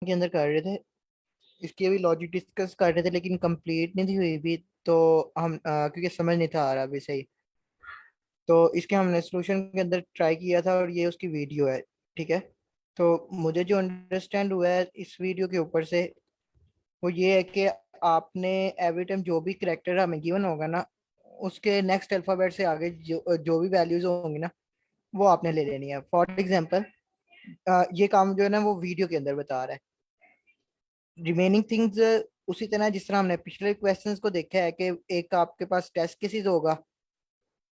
के अंदर कर रहे थे। इसकी अभी लॉजिक डिस्कस कर रहे थे लेकिन कंप्लीट नहीं थी हुई भी। तो हम क्योंकि समझ नहीं था आ रहा अभी सही। तो इसके हमने सोल्यूशन के अंदर ट्राई किया था और ये उसकी वीडियो है। ठीक है। तो मुझे जो अंडरस्टैंड हुआ है इस वीडियो के ऊपर से वो ये है कि आपने एवरी टाइम जो भी करेक्टर हमें गिवन होगा ना उसके नेक्स्ट अल्फाबेट से आगे जो जो भी वैल्यूज होंगी ना वो आपने ले लेनी है। फॉर एग्जांपल ये काम जो है ना वो वीडियो के अंदर बता रहा है। रिमेनिंग थिंग्स उसी तरह जिस तरह हमने पिछले क्वेश्चंस को देखा है कि एक आपके पास टेस्ट केसेस होगा।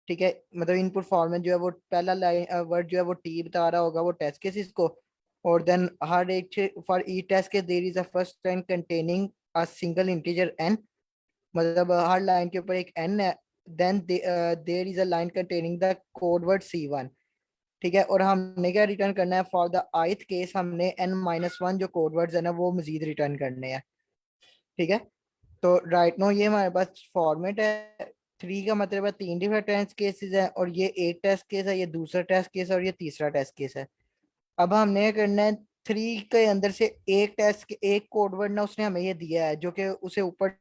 ठीक है। मतलब इनपुट फॉर्मेट जो है वो पहला लाइन वर्ड जो है वो टी बता रहा होगा वो टेस्ट केसेस को। और देन हर एक फॉर ई टेस्ट के there is a first line containing a single integer N. मतलब हर लाइन के ऊपर एक एन है। Then there is a line containing the code word C1। ठीक है। और हमने क्या रिटर्न करना है फॉर द ith केस हमने n-1 जो कोड वर्ड्स है ना वो मजीद रिटर्न करने हैं। ठीक है। तो राइट नो ये हमारे पास फॉर्मेट है। थ्री का मतलब है तीन डिफरेंट टेस्ट केसेस है और ये एक टेस्ट केस है ये दूसरा टेस्ट केस है और ये तीसरा टेस्ट केस है। अब हमने ये करना है थ्री के अंदर से एक टेस्ट एक कोड वर्ड ना उसने हमें ये दिया है जो कि उसे ऊपर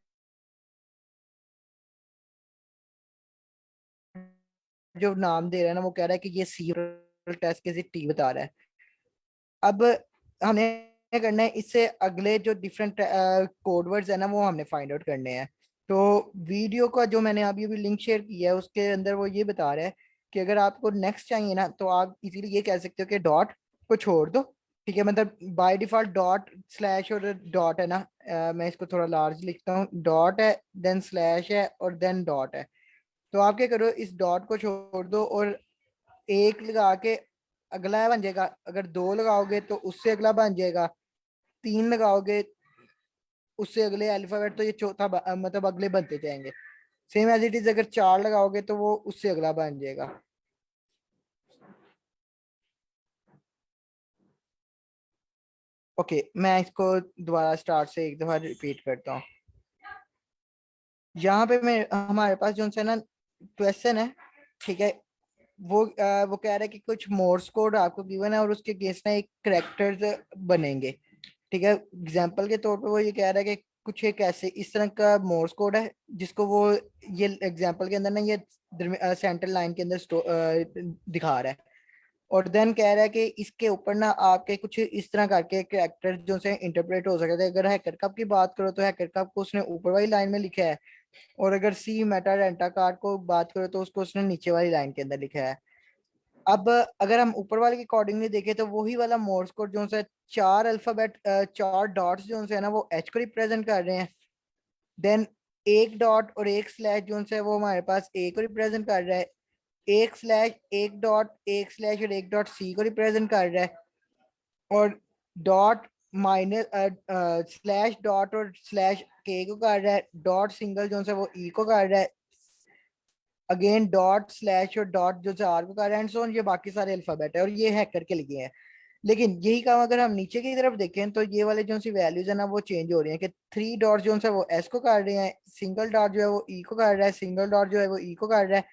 जो नाम दे रहा है ना वो कह रहा है कि ये सी टेस्ट केस टी बता रहा है। अब हमें क्या करना है इससे अगले जो डिफरेंट कोड वर्ड्स है ना वो हमने फाइंड आउट करने हैं। तो वीडियो का जो मैंने अभी अभी लिंक शेयर किया है उसके अंदर वो ये बता रहा है कि अगर आपको नेक्स्ट चाहिए ना तो आप इजीली ये कह सकते हो कि डॉट को छोड़ दो। ठीक है। मतलब बाय डिफॉल्ट डॉट स्लैश और डॉट है ना। मैं इसको थोड़ा लार्ज लिखता हूँ। डॉट है देन स्लैश है और देन डॉट है। तो आप क्या करो इस डॉट को छोड़ दो और एक लगा के अगला बन जाएगा। अगर दो लगाओगे तो उससे अगला बन जाएगा। तीन लगाओगे उससे अगले अल्फाबेट तो ये चौथा मतलब अगले बनते जाएंगे। सेम एज इट इज अगर चार लगाओगे तो वो उससे अगला बन जाएगा। ओके मैं इसको दोबारा स्टार्ट से एक दफा रिपीट करता हूँ। यहाँ पे मैं हमारे पास जो है ना क्वेश्चन है। ठीक है। वो कह रहा है कि कुछ मोर्स कोड आपको गिवन है और उसके अगेंस्ट ना एक करेक्टर्स बनेंगे। ठीक है। एग्जाम्पल के तौर पे वो ये कह रहा है कि कुछ एक ऐसे इस तरह का मोर्स कोड है जिसको वो ये एग्जाम्पल के अंदर ना ये सेंट्रल लाइन के अंदर दिखा रहा है। और देन कह रहा है कि इसके ऊपर ना आपके कुछ इस तरह करके कैरेक्टर जो से इंटरप्रेट हो सकते हैं। अगर हैकर कप की बात करो तो हैकर कप को उसने ऊपर वाली लाइन में लिखा है। और अगर सी मेटा रेंटा कार्ड को बात करो तो उसको उसने नीचे वाली लाइन के अंदर लिखा है। अब अगर हम ऊपर वाले के अकॉर्डिंगली देखें तो वही वाला मोर्स कोड जो है चार अल्फाबेट चार डॉट्स जो है ना वो एच को रिप्रेजेंट कर रहे हैं। देन एक डॉट और एक स्लैश जो है वो हमारे पास ए को रिप्रेजेंट कर रहा है। एक स्लैश एक डॉट एक स्लैश और एक डॉट सी को रिप्रेजेंट कर रहा है। और डॉट माइनस स्लैश डॉट और स्लैश के को कर रहा है। डॉट सिंगल जो है वो ई को कर रहा है। अगेन डॉट स्लैश और डॉट जो है आर को कर रहा है एंड सो ऑन। ये बाकी सारे अल्फाबेट है और ये हैक करके लिखे हैं। लेकिन यही काम अगर हम नीचे की तरफ देखें तो ये वाले जो सी वैल्यूज है ना वो चेंज हो रही है कि थ्री डॉट जो है वो एस को कर रहे हैं। सिंगल डॉट जो है वो ई को कर रहा है। सिंगल डॉट जो है वो ई को कर रहा है।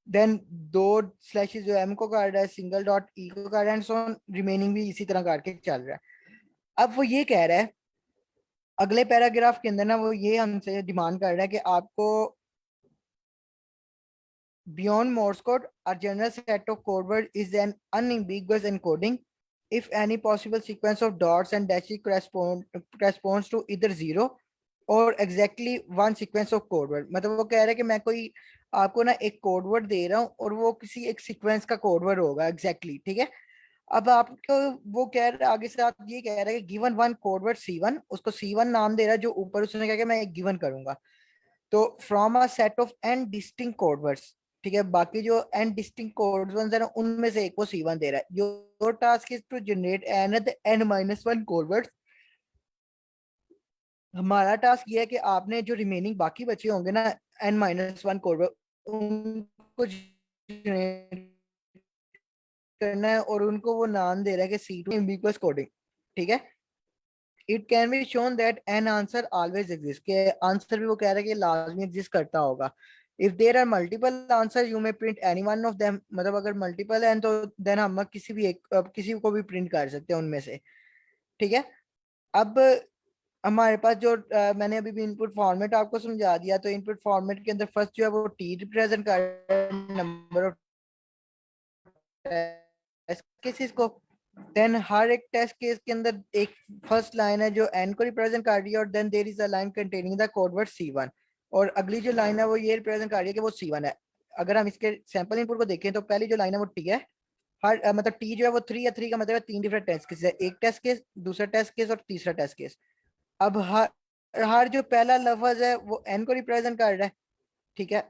देन दो स्लैशेस जो एम को कर रहा है। सिंगल डॉट ई को कर रहा है एंड सो ऑन। रिमेनिंग भी इसी तरह करके चल रहा है। अब वो ये कह रहा है अगले पैराग्राफ के अंदर ना वो ये हमसे डिमांड कर रहा है कि आपको beyond Morse code, a general set of code words is an unambiguous encoding. If any possible sequence of dots and dashes corresponds to either zero और exactly one sequence of code word। मतलब वो कह रहा है कि मैं कोई आपको ना एक कोड वर्ड दे रहा हूँ और वो किसी एक सीक्वेंस का कोड वर्ड होगा एग्जैक्टली ठीक है। अब आपको वो कह रहा है आगे से आप ये कह रहा है कि given one code word C1 उसको C1 नाम दे रहा है जो ऊपर उसने कहा कि मैं एक गिवन करूंगा। तो from a set of N distinct code words. ठीक है। बाकी जो एन डिस्टिंक्ट कोड वर्ड्स है ना उनमें से एक वो C1 दे रहा है। Your task is to generate N n-1 code words. हमारा टास्क ये है कि आपने जो रिमेनिंग बाकी बचे होंगे ना n-1 कोड वर्ड उनको generate करना है और उनको वो नाम दे रहा है कि C2 एम्बिगुअस कोडिंग। ठीक है। It can be shown that an answer always exist के आंसर भी वो कह रहा है कि लाजमी एग्जिस्ट करता होगा। If there are multiple answer you may print any one of them. मतलब अगर मल्टीपल है तो देन हम किसी भी एक किसी को भी प्रिंट कर सकते हैं उनमें से। ठीक है। अब हमारे पास जो मैंने अभी भी इनपुट फॉर्मेट आपको समझा दिया, तो इनपुट फॉर्मेट के अंदर फर्स्ट जो है वो टी रिप्रेजेंट कर रहा है नंबर ऑफ टेस्ट केसेस को। देन हर एक टेस्ट केस के अंदर एक फर्स्ट लाइन है जो एन को रिप्रेजेंट कर रही है, और then there is a line containing the code word C1, और अगली जो लाइन है वो ये रिप्रेजेंट कर रही है कि वो C1 है। अगर हम इसके सैंपल इनपुट को देखें तो पहली जो लाइन है वो टी है। हर मतलब टी जो है वो 3 है, 3 का मतलब है 3 डिफरेंट टेस्ट केस है, एक टेस्ट केस, दूसरा टेस्ट केस और तीसरा टेस्ट केस। अब हर जो पहला लफ्ज है वो एन को रिप्रेजेंट कर रहा है, ठीक है।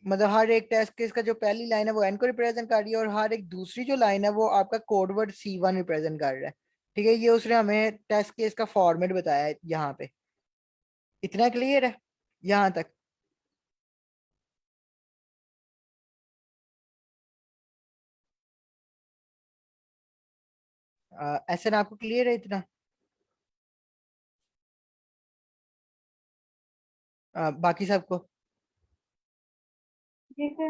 मतलब हर एक टेस्ट केस का जो पहली लाइन है वो एन को रिप्रेजेंट कर रही है, और हर एक दूसरी जो लाइन है वो आपका कोड वर्ड C1 रिप्रेजेंट कर रहा है, ठीक है। ये उसने हमें टेस्ट केस का फॉर्मेट बताया है यहाँ पे। इतना क्लियर है यहाँ तक? ऐसा ना आपको क्लियर है इतना? बाकी सबको? ठीक है।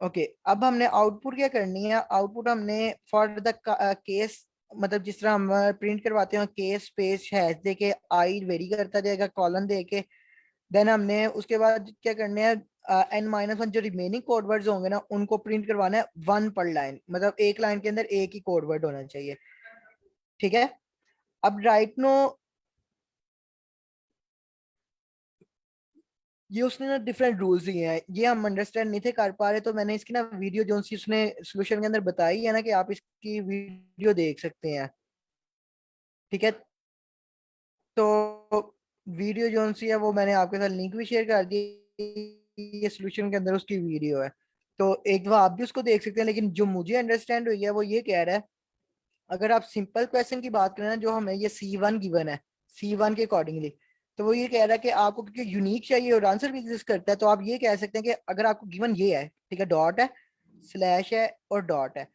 ओके, अब हमने आउटपुट क्या करनी है? आउटपुट हमने फॉर द केस, मतलब जिस तरह हम प्रिंट करवाते हैं केस स्पेस हैश दे के आई वेरी करता जाएगा कॉलन दे के। देन हमने उसके बाद क्या करने हैं, N-1 जो रिमेनिंग कोड वर्ड्स होंगे ना उनको प्रिंट करवाना है वन पर लाइन, मतलब एक लाइन के अंदर एक ही कोड वर्ड होना चाहिए, ठीक है। अब राइट नो ये उसने ना डिफरेंट रूल्स दिए हैं, ये हम अंडरस्टैंड नहीं थे कर पा रहे, तो मैंने इसकी ना वीडियो जो सी उसने सोल्यूशन के अंदर बताई है ना कि आप इसकी वीडियो देख सकते हैं, ठीक है। तो वीडियो जो सी है वो मैंने आपके साथ लिंक भी शेयर कर दी, ये सोल्यूशन के अंदर उसकी वीडियो है, तो एक बार आप भी उसको देख सकते हैं। लेकिन जो मुझे अंडरस्टैंड हुई है वो ये कह रहा है, अगर आप सिंपल क्वेश्चन की बात करें ना, जो हमें ये C1 गिवन है, C1 के अकॉर्डिंगली, तो वो ये कह रहा है कि आपको क्योंकि यूनिक चाहिए और आंसर भी एग्जिस्ट करता है, तो आप ये कह सकते हैं कि अगर आपको गिवन ये है, ठीक है, डॉट है, स्लैश है और डॉट है,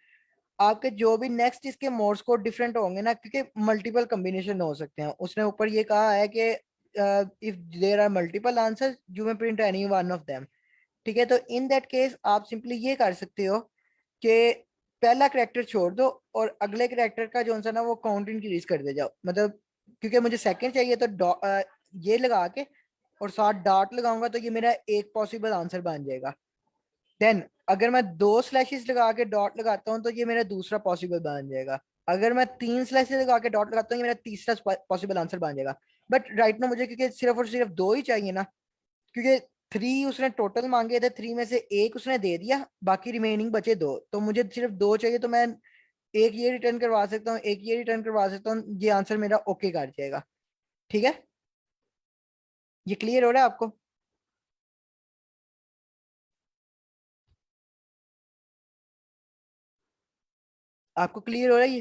आपके जो भी नेक्स्ट इसके मोड्स कोड डिफरेंट होंगे ना, क्योंकि मल्टीपल कॉम्बिनेशन हो सकते हैं, उसने ऊपर ये कहा है कि if there are multiple answer you may print any one of them, ठीक है। तो इन दैट केस आप सिंपली ये कर सकते हो कि पहला करेक्टर छोड़ दो और अगले करेक्टर का जो सा ना वो काउंट इंक्रीज कर दे जाओ, मतलब क्योंकि मुझे सेकंड चाहिए तो ये लगा के और साथ डॉट लगाऊंगा तो ये मेरा एक पॉसिबल आंसर बन जाएगा। देन अगर मैं दो स्लैशेस लगा के डॉट लगाता हूँ तो ये मेरा दूसरा पॉसिबल बन जाएगा। अगर मैं तीन स्लैशेस लगा के डॉट लगाता हूँ ये मेरा तीसरा पॉसिबल आंसर बन जाएगा। बट राइट ना मुझे क्योंकि सिर्फ और सिर्फ दो ही चाहिए ना, क्योंकि थ्री उसने टोटल मांगे थे, थ्री में से एक उसने दे दिया, बाकी रिमेनिंग बचे दो, तो मुझे सिर्फ दो चाहिए, तो मैं एक ये रिटर्न करवा सकता हूँ, एक ये रिटर्न करवा सकता हूँ, ये आंसर मेरा ओके कर जाएगा, ठीक है। ये क्लियर हो रहा है आपको? आपको क्लियर हो रहा है ये?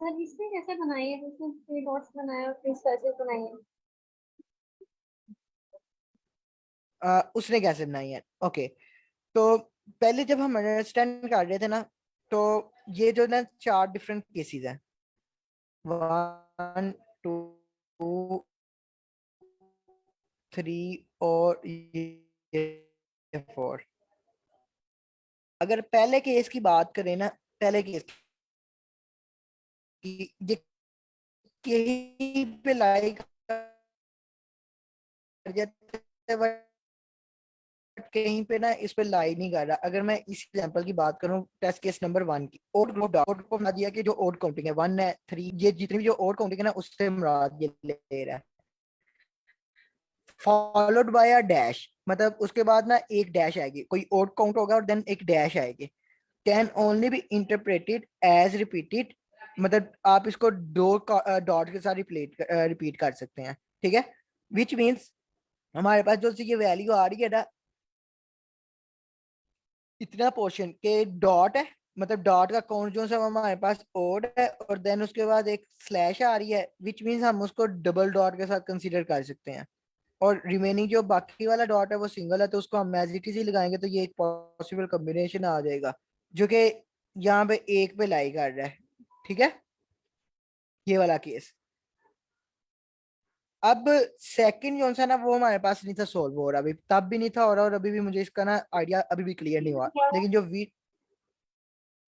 सर इसने कैसे बनाई है, इसने थ्री डॉट्स बनाए और फिर सर्चेस बनाई है। उसने कैसे बनाई है? ओके, तो पहले जब हम अंडरस्टैंड कर रहे थे ना, तो ये जो ना चार डिफरेंट केसेस हैं, वन, टू, थ्री और ये फोर। अगर पहले केस की बात करें ना, पहले केस की ये कहीं पे लाइक कर जाता है, बट कहीं पे ना इस पे लाई नहीं कर रहा। अगर मैं इस एग्जांपल की बात करूं टेस्ट केस नंबर वन की, ओड को बना दिया कि जो ओड काउंटिंग है वन है थ्री, ये जितनी भी जो ओड काउंटिंग है ना उससे मुराद ये ले रहा है, फॉलोड बाय अ डैश, मतलब उसके बाद ना एक डैश आएगी, कोई ओड काउंट होगा और देन एक डैश आएगी, can only be interpreted as repeated, मतलब आप इसको दो डॉट के साथ रिपीट कर सकते हैं, ठीक है। विच मीन्स हमारे पास जो सी ये वैल्यू आ रही है ना, इतना पोर्शन के डॉट है, मतलब डॉट का काउंट जो सा हमारे पास ओड है, और देन उसके बाद एक स्लैश आ रही है, विच मीन्स हम उसको डबल डॉट के साथ कंसीडर कर सकते हैं, और रिमेनिंग जो बाकी वाला डॉट है वो सिंगल है, तो उसको हम एज इट इज ही लगाएंगे, तो ये एक पॉसिबल कॉम्बिनेशन आ जाएगा जो कि यहाँ पे एक पे लाई कर रहा है, ठीक है, ये वाला केस। अब सेकंड जो सा ना वो हमारे पास नहीं था सोल्व हो रहा, अभी तब भी नहीं था हो रहा, और अभी भी मुझे इसका ना आइडिया अभी भी क्लियर नहीं हुआ, क्या हुआ? लेकिन जो वी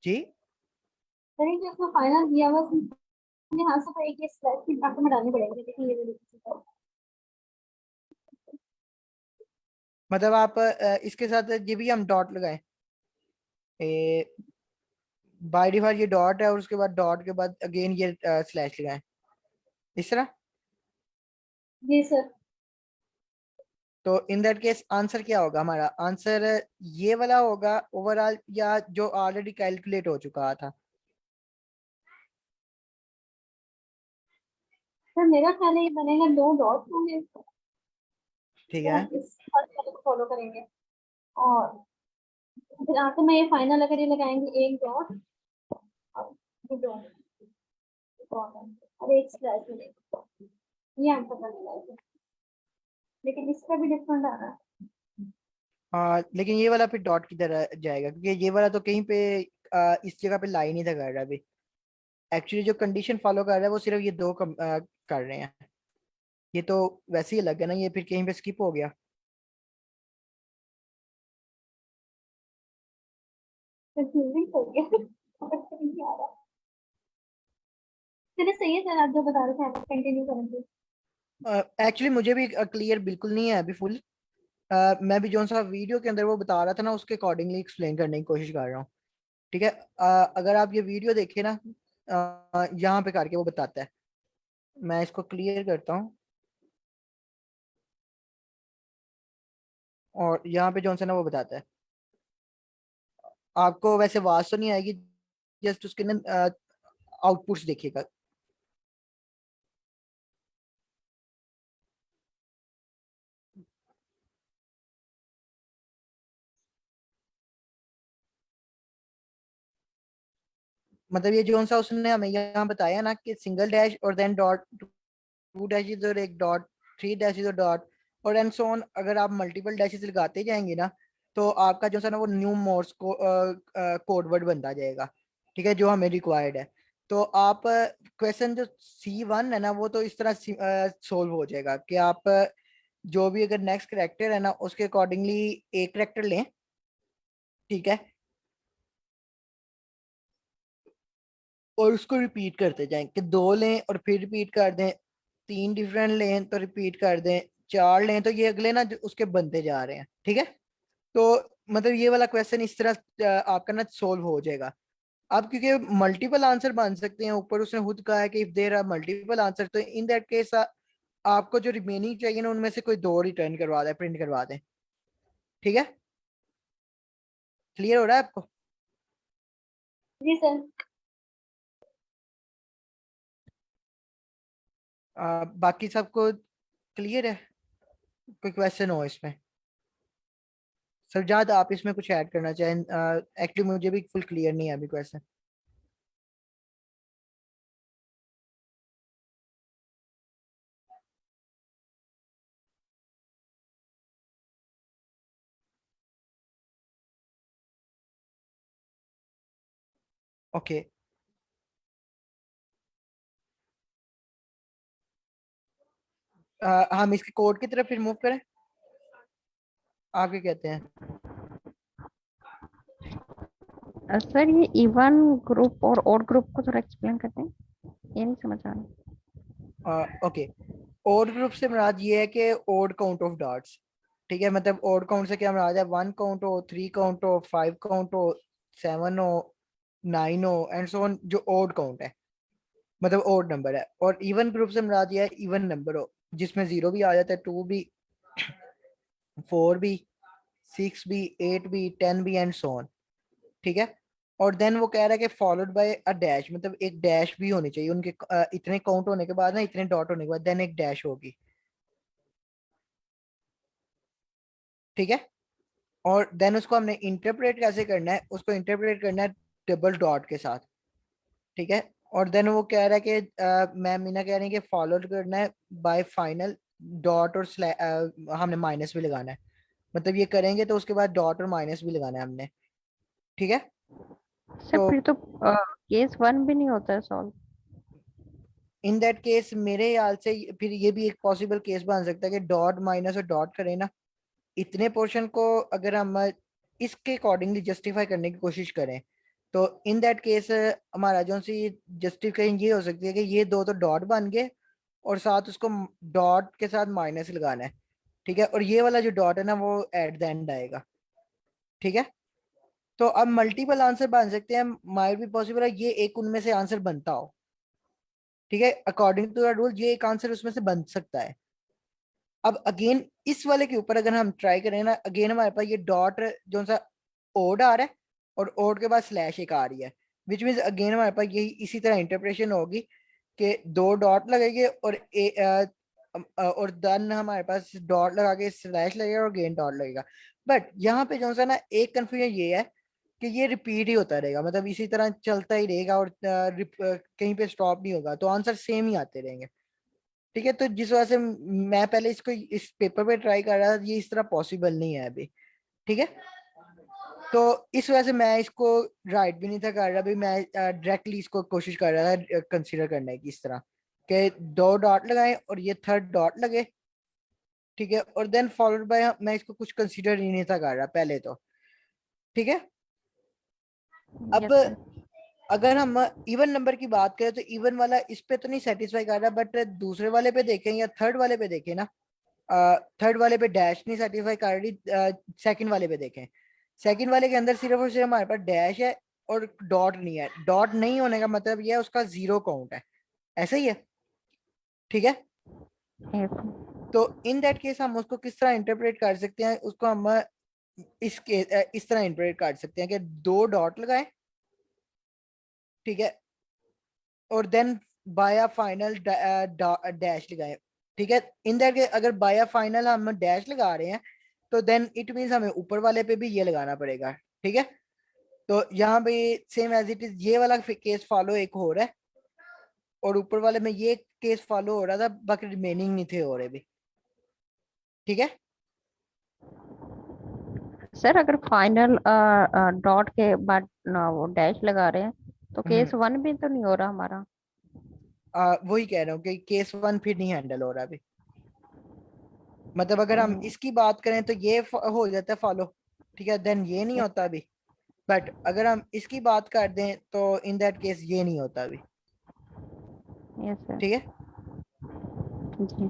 जी सर ये जो इसको फाइनल दिया हुआ है, यहाँ से तो एक ये स्लैश की आपको में डालनी पड़ेगी, देखिए ये वाली। मतलब आप इसके साथ ये भी हम डॉट लगाएं, बाय डिफॉल्ट ये डॉट है और उसके बाद डॉट के बाद अगेन ये स्लैश लगाएं इस तरह। जी सर। तो इन दैट केस आंसर क्या होगा? हमारा आंसर ये वाला होगा ओवरऑल, या जो ऑलरेडी कैलकुलेट हो चुका था? सर मेरा ख्याल है ये बनेगा 2 डॉट्स होंगे, ठीक तो है। हम इस फर्स्ट वाले को फॉलो करेंगे, और फिर आखिर में ये फाइनल अगर ये लगाएंगे एक डॉट और ये डॉट और एक स्लैश मिलेगा, ये आंसर बनने है, लेकिन इसका भी डिफरेंट आ रहा है। हाँ, लेकिन ये वाला फिर डॉट की तरह जाएगा क्योंकि ये वाला तो कहीं पे इस जगह पे लाइन ही था कर रहा है अभी। एक्चुअली जो कंडीशन फॉलो कर रहा है वो सिर्फ ये दो कर रहे हैं। ये तो वैसे ही अलग है ना, ये फिर कहीं पे स्किप हो गया। कंफ्यूजिंग हो गया समझ में नहीं आ रहा। चलिए सही है सर, आप जो बता रहे थे आप कंटिन्यू करेंगे। एक्चुअली मुझे भी क्लियर बिल्कुल नहीं है अभी फुल। मैं भी जो सा वीडियो के अंदर वो बता रहा था ना उसके अकॉर्डिंगली एक्सप्लेन करने की कोशिश कर रहा हूँ। ठीक है। अगर आप ये वीडियो देखें ना, यहाँ पे करके वो बताता है। मैं इसको क्लियर करता हूँ और यहाँ पे जो सा ना वो बताता है। आपको वैसे आवाज तो नहीं आएगी, जस्ट उसके ना आउटपुट्स देखिएगा। मतलब ये जो सा उसने हमें यहाँ बताया ना कि सिंगल डैश और देन डॉट, टू डैशेज और एक डॉट, थ्री डैशेज और डॉट, और एंड सो ऑन। अगर आप मल्टीपल डैशेज लगाते जाएंगे ना तो आपका जो सा ना वो न्यू मोर्स कोड वर्ड बनता जाएगा। ठीक है, जो हमें रिक्वायर्ड है। तो आप क्वेश्चन जो C1 है ना वो तो इस तरह सोल्व हो जाएगा कि आप जो भी अगर नेक्स्ट करेक्टर है ना उसके अकॉर्डिंगली एक करेक्टर लें। ठीक है, और उसको रिपीट करते जाएं कि दो लें और फिर रिपीट कर दें, तीन डिफरेंट लें तो रिपीट कर दें, चार लें तो ये अगले ना जो उसके बनते जा रहे हैं। ठीक है। तो मतलब ये वाला क्वेश्चन इस तरह आपका ना सोल्व हो जाएगा। अब क्योंकि मल्टीपल आंसर बन सकते हैं, ऊपर उसने खुद कहा है कि if there are multiple answer, तो इन दैट केस आपको जो रिमेनिंग चाहिए ना उनमें से कोई दो रिटर्न करवा दें, प्रिंट करवा दें। ठीक है, क्लियर हो रहा है आपको? जी सर। बाकी सबको क्लियर है? कोई क्वेश्चन हो इसमें? सरजाद आप इसमें कुछ ऐड करना चाहें? एक्चुअली मुझे भी फुल क्लियर नहीं है अभी क्वेश्चन। ओके। हम इसके कोड की तरफ फिर मूव करें, आप क्या कहते हैं? सर ये इवन ग्रुप और ऑड ग्रुप को थोड़ा एक्सप्लेन करते हैं, ये नहीं समझ आ रहा। ओके। ओड ग्रुप से मुराद ये है कि ओड काउंट ऑफ डॉट्स। ठीक है, मतलब ओड काउंट से क्या मुराद है? वन काउंट हो, थ्री काउंट हो, फाइव काउंट हो, सेवन हो, नाइन हो एंड सो ऑन, जो ओड काउंट है मतलब ओड नंबर है। और इवन ग्रुप से मुराद ये है इवन नंबर हो, जिसमें जीरो भी आ जाता है, टू भी, फोर भी, सिक्स भी, एट भी, टेन भी एंड सो ऑन। ठीक है। और देन वो कह रहा है कि फॉलोड बाय अ डैश, मतलब एक डैश भी होनी चाहिए उनके इतने काउंट होने के बाद ना, इतने डॉट होने के बाद देन एक डैश होगी। ठीक है। और देन उसको हमने इंटरप्रेट कैसे करना है? उसको इंटरप्रेट करना है डबल डॉट के साथ। ठीक है। और देन वो कह रहा है कि मैम मीना कह रही है कि फॉलोड करना है बाय फाइनल डॉट और हमने माइनस भी लगाना है। मतलब ये करेंगे तो उसके बाद डॉट और माइनस भी लगाना है हमने। ठीक है। सर तो फिर तो केस वन भी नहीं होता है सॉल्व। इन दैट केस मेरे ख्याल से फिर ये भी एक पॉसिबल केस बन सकता है कि डॉट माइनस और डॉट करें ना, इतने पोर्शन को अगर हम इसके अकॉर्डिंगली जस्टिफाई करने की कोशिश करें तो इन दैट केस हमारा जो सी जस्टिफिकेशन ये हो सकती है कि ये दो तो डॉट बन गए और साथ उसको डॉट के साथ माइनस लगाना है, ठीक है, और ये वाला जो डॉट है ना वो एट द एंड आएगा, ठीक है। तो अब मल्टीपल आंसर बन सकते हैं, माइट भी पॉसिबल है ये एक उनमें से आंसर बनता हो, ठीक है, अकॉर्डिंग टू द रूल ये एक आंसर उसमें से बन सकता है। अब अगेन इस वाले के ऊपर अगर हम ट्राई करें ना, अगेन हमारे पास ये डॉट जो सा ओड आ रहा है और ओड के बाद स्लैश एक आ रही है, विच मीन्स अगेन हमारे पास यही इसी तरह इंटरप्रेशन होगी कि दो डॉट लगेंगे और देन हमारे पास डॉट लगा के स्लैश लगेगा और अगेन डॉट लगेगा। बट यहाँ पे जो सा ना एक कंफ्यूजन ये है कि ये रिपीट ही होता रहेगा, मतलब इसी तरह चलता ही रहेगा और कहीं पे स्टॉप नहीं होगा, तो आंसर सेम ही आते रहेंगे, ठीक है। तो जिस वजह से मैं पहले इसको इस पेपर पे ट्राई कर रहा था, ये इस तरह पॉसिबल नहीं है अभी, ठीक है। तो इस वजह से मैं इसको राइट भी नहीं था कर रहा, अभी मैं डायरेक्टली इसको कोशिश कर रहा था कंसीडर करने की, इस तरह कि दो डॉट लगाए और ये थर्ड डॉट लगे, ठीक है, और देन फॉलोड बाय मैं इसको कुछ कंसीडर ही नहीं था कर रहा पहले तो, ठीक है। अब यस सर। अगर हम इवन नंबर की बात करें तो इवन वाला इस पे तो नहीं सेटिस्फाई कर रहा, बट दूसरे वाले पे देखें या थर्ड वाले पे देखें ना, थर्ड वाले पे डैश नहीं सेटिस्फाई कर रही, सेकंड वाले पे देखें, सेकंड वाले के अंदर सिर्फ और सिर्फ हमारे पास डैश है और डॉट नहीं है, डॉट नहीं होने का मतलब ये है उसका जीरो काउंट है, ऐसा ही है, ठीक है। यस तो इन दैट केस हम उसको किस तरह इंटरप्रेट कर सकते हैं, उसको हम इस तरह इंटरप्रेट कर सकते हैं कि दो डॉट लगाए, ठीक है, और देन बाया फाइनल डैश लगाए, ठीक है। इन दैट केस अगर बाया फाइनल हम डैश लगा रहे हैं तो देन इट मीन्स हमें ऊपर वाले पे भी ये लगाना पड़ेगा, ठीक है। तो यहाँ पे सेम एज इट इज ये वाला केस फॉलो एक हो रहा है और ऊपर वाले में ये केस फॉलो हो रहा था, बाकी रिमेनिंग नहीं थे हो रहे भी, ठीक है। सर, अगर फाइनल डॉट के बाद वो डैश लगा रहे हैं तो हम्म, केस वन भी तो नहीं हो रहा हमारा। वही कह रहा हूँ कि केस वन फिर नहीं हैंडल हो रहा अभी, मतलब अगर हम हम्म, इसकी बात करें तो ये हो जाता है फॉलो, ठीक है, देन ये नहीं होता अभी, बट अगर हम इसकी बात कर दें तो इन दैट केस ये नहीं होता अभी, यस सर। ठीक है। जी।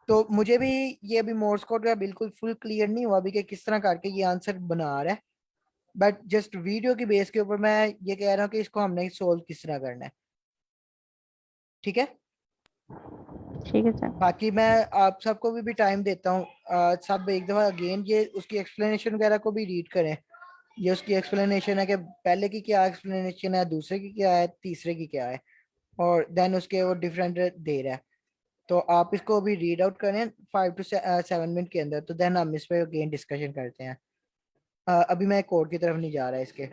तो मुझे भी ये अभी मोर्स कोड का बिल्कुल फुल क्लियर नहीं हुआ अभी कि किस तरह करके ये आंसर बना रहा है, बट जस्ट वीडियो की बेस के ऊपर मैं ये कह रहा हूँ कि इसको हमने सोल्व किस तरह करना है, ठीक है। ठीक है सर। बाकी मैं आप सबको भी टाइम देता हूँ, सब एक दफा अगेन ये उसकी एक्सप्लेनेशन वगैरह को भी रीड करें, ये उसकी एक्सप्लेनेशन है कि पहले की क्या एक्सप्लेनेशन है, दूसरे की क्या है, तीसरे की क्या है, और देन उसके वो डिफरेंट दे रहा है, तो आप इसको अभी रीड आउट करें 5 to 7 मिनट के अंदर, तो देन हम इस पे अगेन डिस्कशन करते हैं। अभी मैं कोड की तरफ नहीं जा रहा इसके।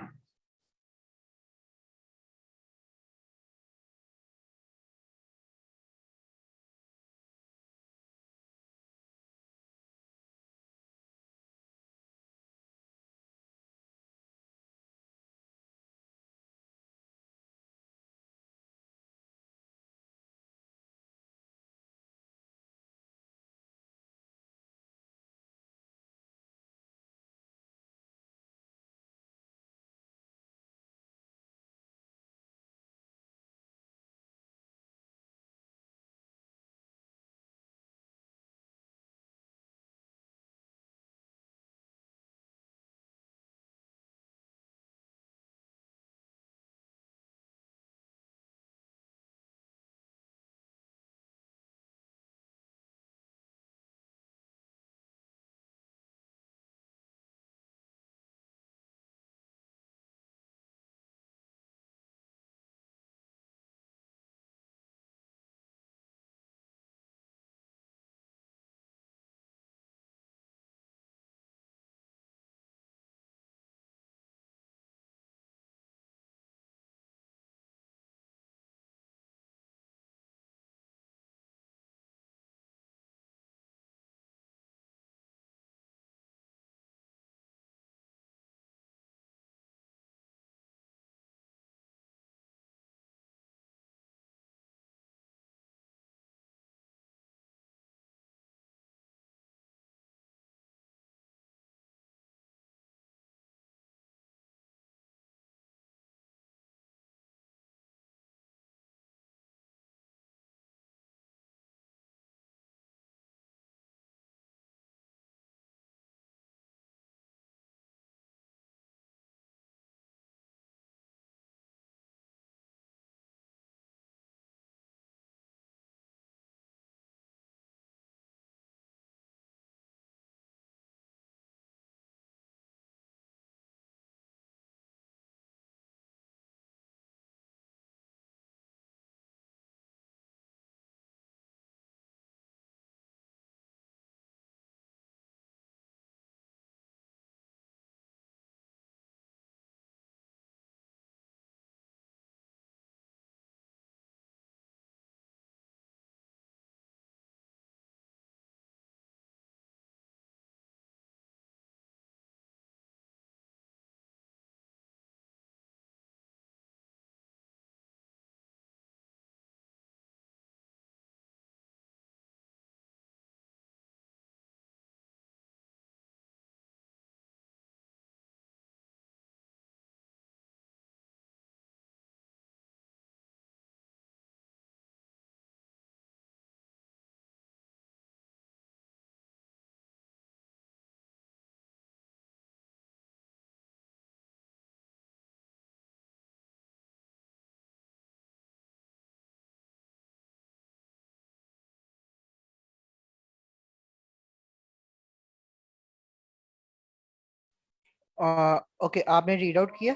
ओके, आपने रीड आउट किया?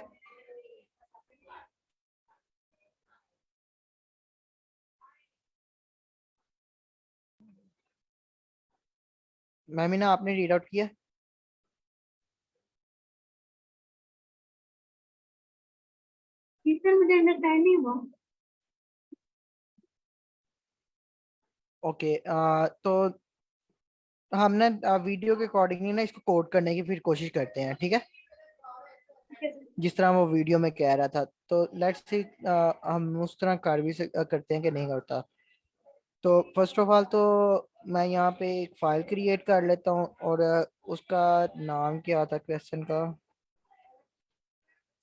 मैमिना, आपने रीड आउट किया? टीचर मुझे अंडरस्टैंड नहीं हुआ। ओके, तो हम ना वीडियो के अकॉर्डिंगली ना इसको कोड करने की फिर कोशिश करते हैं, ठीक है? जिस तरह वो वीडियो में कह रहा था, तो लेट्स सी हम उस तरह कर भी करते हैं कि नहीं करता। तो फर्स्ट ऑफ ऑल तो मैं यहाँ पे एक फाइल क्रिएट कर लेता हूँ, और उसका नाम क्या था क्वेश्चन का?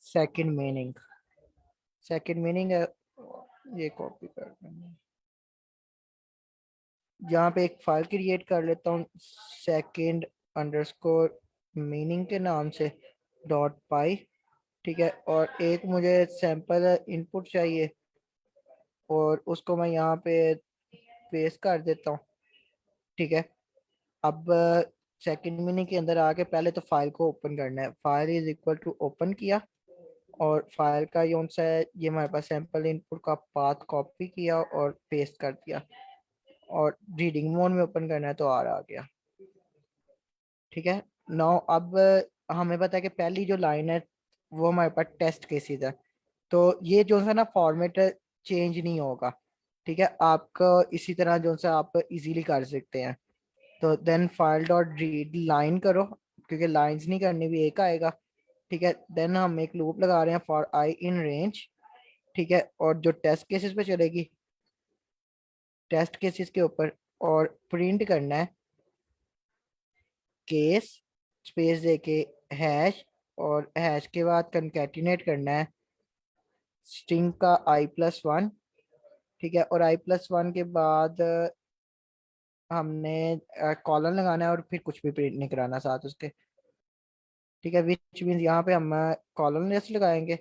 Second meaning. सेकंड मीनिंग है, ये कॉपी कर देंगे। यहाँ पे एक फाइल क्रिएट कर लेता हूँ, सेकंड अंडरस्कोर मीनिंग के नाम से, डॉट पाई। ठीक है, और एक मुझे सैंपल इनपुट चाहिए, और उसको मैं यहाँ पे पेस्ट कर देता हूँ। ठीक है, अब सेकंड मीनिंग के अंदर आके पहले तो फाइल को ओपन करना है। File is equal to open किया, और फाइल का कौन सा है, ये हमारे पास सैंपल इनपुट का पाथ कॉपी किया और पेस्ट कर दिया, और रीडिंग मोड में ओपन करना है तो आर आ गया। ठीक है, नाउ अब हमें पता है कि पहली जो लाइन है वो हमारे पास टेस्ट केसेस है, तो ये जो सा ना फॉर्मेट चेंज नहीं होगा। ठीक है, आपका इसी तरह जो सा आप इजीली कर सकते हैं। तो then file dot read line करो, क्योंकि लाइंस नहीं करनी भी एक आएगा। ठीक है, देन हम एक लूप लगा रहे हैं फॉर आई इन रेंज। ठीक है, और जो टेस्ट केसेस पे चलेगी, टेस्ट केसेस के ऊपर, और प्रिंट करना है केस स्पेस देके हैश, और हैश के बाद कंकैटिनेट करना है स्ट्रिंग का i+1। ठीक है, और i+1 के बाद हमने कॉलन लगाना है, और फिर कुछ भी प्रिंट नहीं कराना साथ उसके। ठीक है, विच मीन्स यहाँ पे हम कॉलन लिस्ट लगाएंगे,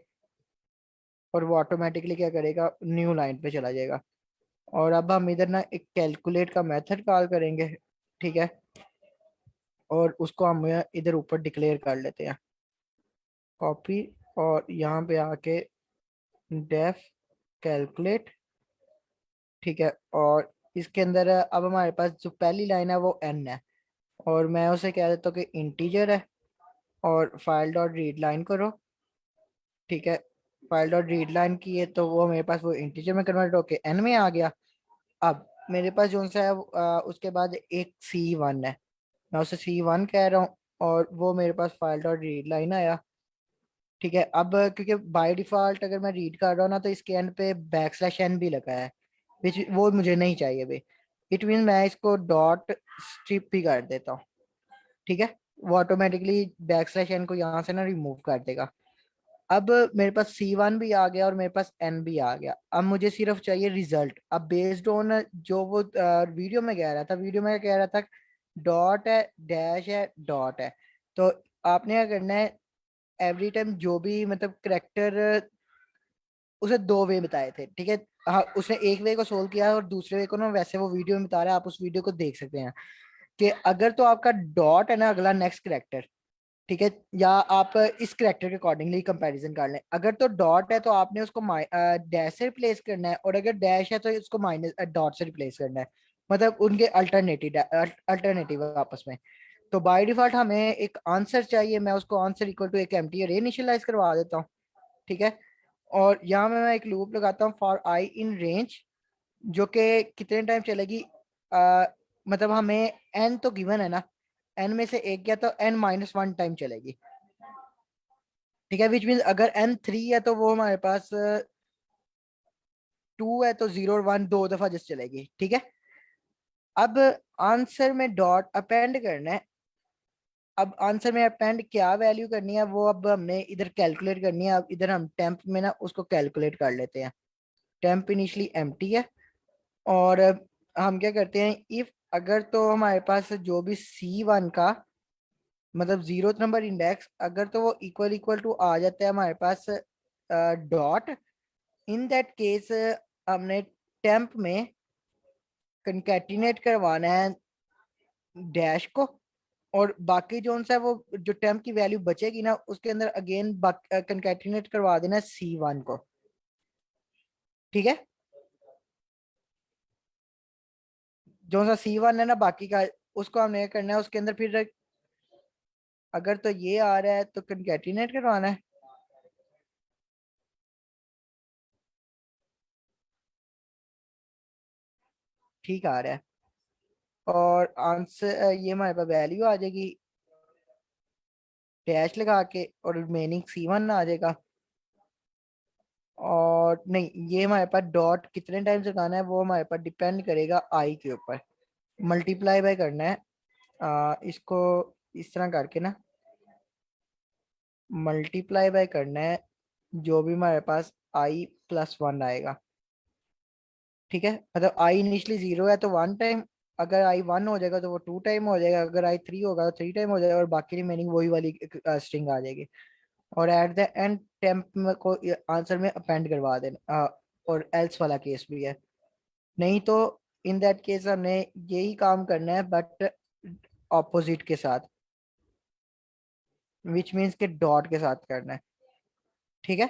और वो ऑटोमेटिकली क्या करेगा, न्यू लाइन पे चला जाएगा। और अब हम इधर ना एक कैलकुलेट का मेथड कॉल करेंगे। ठीक है, और उसको हम इधर ऊपर डिक्लेयर कर लेते हैं, कॉपी, और यहाँ पे आके डेफ कैलकुलेट। ठीक है, और इसके अंदर अब हमारे पास जो पहली लाइन है वो n है, और मैं उसे कह देता हूँ कि इंटीजर है, और फाइल डॉट रीड लाइन करो। ठीक है, फाइल डॉट रीड लाइन की है तो वो मेरे पास वो इंटीजर में कन्वर्ट होके n में आ गया। अब मेरे पास जो सा है उसके बाद एक C1 है, मैं उसे C1 कह रहा हूँ, और वो मेरे पास फाइल डॉट रीड लाइन आया। ठीक है, अब क्योंकि बाय डिफॉल्ट अगर मैं रीड कर रहा हूँ ना, तो इसके एंड पे \n भी लगा है, विच वो मुझे नहीं चाहिए भाई। इट मीन मैं इसको डॉट स्ट्रिप भी कर देता हूँ। ठीक है, वो ऑटोमेटिकली \n को यहाँ से ना रिमूव कर देगा। अब मेरे पास C1 भी आ गया, और मेरे पास n भी आ गया। अब मुझे सिर्फ चाहिए रिजल्ट। अब बेस्ड ऑन जो वो वीडियो में कह रहा था, वीडियो में कह रहा था डॉट है, डैश है, डॉट है। तो आपने क्या करना है, एवरी टाइम जो भी मतलब करेक्टर, उसे दो वे बताए थे। ठीक है, हाँ, उसने एक वे को सोल्व किया और दूसरे वे को ना वैसे वो वीडियो में बता रहा है, आप उस वीडियो को देख सकते हैं कि अगर तो आपका डॉट है ना अगला नेक्स्ट करेक्टर। ठीक है, या आप इस करेक्टर के अकॉर्डिंगली कंपैरिजन कर लें। अगर तो डॉट है तो आपने उसको डैश से रिप्लेस करना है, और अगर डैश है तो उसको माइनस डॉट से रिप्लेस करना है। मतलब उनके अल्टरनेटिव आपस में। तो बाय डिफॉल्ट हमें एक आंसर चाहिए, मैं उसको आंसर इक्वल टू एक एम्प्टी अरे इनिशियलाइज करवा देता हूँ। ठीक है, और यहाँ में मैं एक लूप लगाता हूँ फॉर आई इन रेंज, जो कि कितने टाइम चलेगी, मतलब हमें एन तो गिवन है ना, एन में से एक गया तो n-1 टाइम चलेगी। ठीक है, विच मीन अगर n 3 है तो वो हमारे पास 2 है, तो 0 और 1 दो दफा जस्ट चलेगी। ठीक है, अब आंसर में डॉट अपेंड करना है। अब आंसर में अपेंड क्या वैल्यू करनी है वो अब हमने इधर कैलकुलेट करनी है। अब इधर हम टेम्प में ना उसको कैलकुलेट कर लेते हैं। टेम्प इनिशली एम्प्टी है, और हम क्या करते हैं, इफ अगर तो हमारे पास जो भी C1 का मतलब 0th नंबर इंडेक्स, अगर तो वो इक्वल इक्वल टू आ जाता है हमारे पास डॉट, इन दैट केस हमने टेम्प में कंकैटिनेट करवाना है डैश को, और बाकी जो है वो जो टेम्प की वैल्यू बचेगी ना उसके अंदर अगेन कंकैटिनेट करवा देना C1 को, ठीक है। जो सा C1 है ना बाकी का, उसको हमने ये करना है उसके अंदर फिर अगर तो ये आ रहा है तो कंकैटिनेट करवाना है, ठीक आ रहा है। और आंसर ये हमारे पास वैल्यू आ जाएगी डैश लगा के, और रिमेनिंग C1 आ जाएगा। और नहीं, ये हमारे पास डॉट कितने टाइम्स लगाना है वो हमारे पास डिपेंड करेगा आई के ऊपर। मल्टीप्लाई बाय करना है इसको इस तरह करके ना, मल्टीप्लाई बाय करना है जो भी हमारे पास I+1 आएगा, ठीक है। मतलब आई इनिशली 0 है तो 1 टाइम, अगर I1 हो जाएगा तो वो 2 टाइम हो जाएगा, अगर I3 होगा तो 3 टाइम हो जाएगा, और बाकी रिमेनिंग वही वाली स्ट्रिंग आ जाएगी। और एट द एंड टेम्प में को आंसर में अपेंड करवा देना। और एल्स वाला केस भी है, नहीं तो इन दैट केस हमने यही काम करना है बट ऑपोजिट के साथ, विच मीन्स के डॉट के साथ करना है, ठीक है।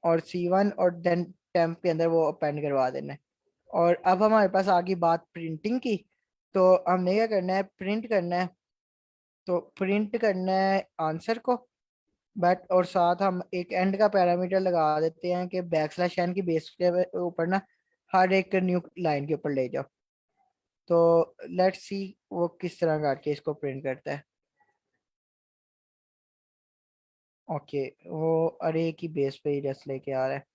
और C1 और देन टेम्प के अंदर वो अपेंड करवा देना है। और अब हमारे पास आ गई बात प्रिंटिंग की, तो हमने क्या करना है, प्रिंट करना है। तो प्रिंट करना है आंसर को, बट और साथ हम एक एंड का पैरामीटर लगा देते हैं कि बैकस्लैश n की बेस के ऊपर ना हर एक न्यू लाइन के ऊपर ले जाओ। तो लेट्स सी वो किस तरह करके इसको प्रिंट करता है। ओके, वो अरे की बेस पे ही जस्ट लेके आ रहा है।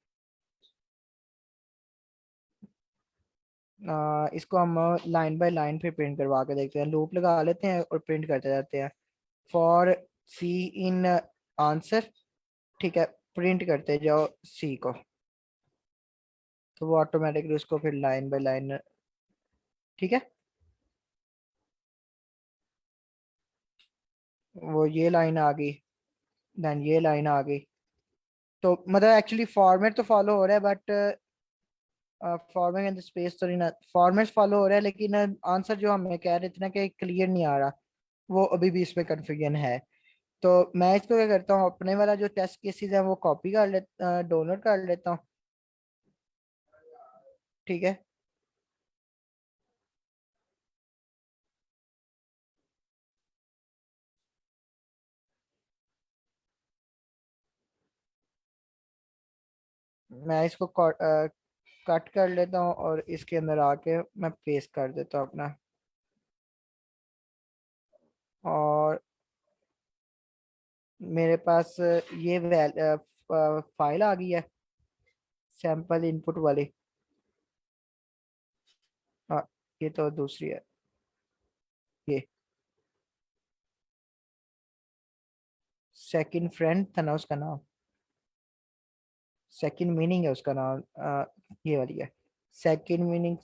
इसको हम लाइन बाय लाइन फिर प्रिंट करवा के देखते हैं, लूप लगा लेते हैं और प्रिंट करते जाते हैं। फॉर सी इन आंसर, ठीक है, प्रिंट करते जाओ सी को, तो वो ऑटोमेटिकली उसको फिर लाइन बाय लाइन, ठीक है। वो ये लाइन आ गई, देन ये लाइन आ गई। तो मतलब एक्चुअली फॉर्मेट तो फॉलो हो रहा है बट फॉर्मेट एंड स्पेस तो नहीं ना, फॉर्मेट फॉलो हो रहा है लेकिन आंसर जो हमें कह रहे थे ना कि क्लियर नहीं आ रहा, वो अभी भी इसमें कंफ्यूजन है। तो मैं इसको क्या करता हूँ, अपने वाला जो टेस्ट केसेस है वो कॉपी कर ले, डाउनलोड कर लेता हूँ, ठीक है। मैं इसको कट कर लेता हूँ और इसके अंदर आके मैं पेस्ट कर देता हूँ अपना। और मेरे पास ये फाइल आ गई है सैंपल इनपुट वाली। हाँ, ये तो दूसरी है, ये सेकंड फ्रेंड था ना उसका नाम, सेकंड मीनिंग है उसका नाम, ये वाली है सेकंड मीनिंग।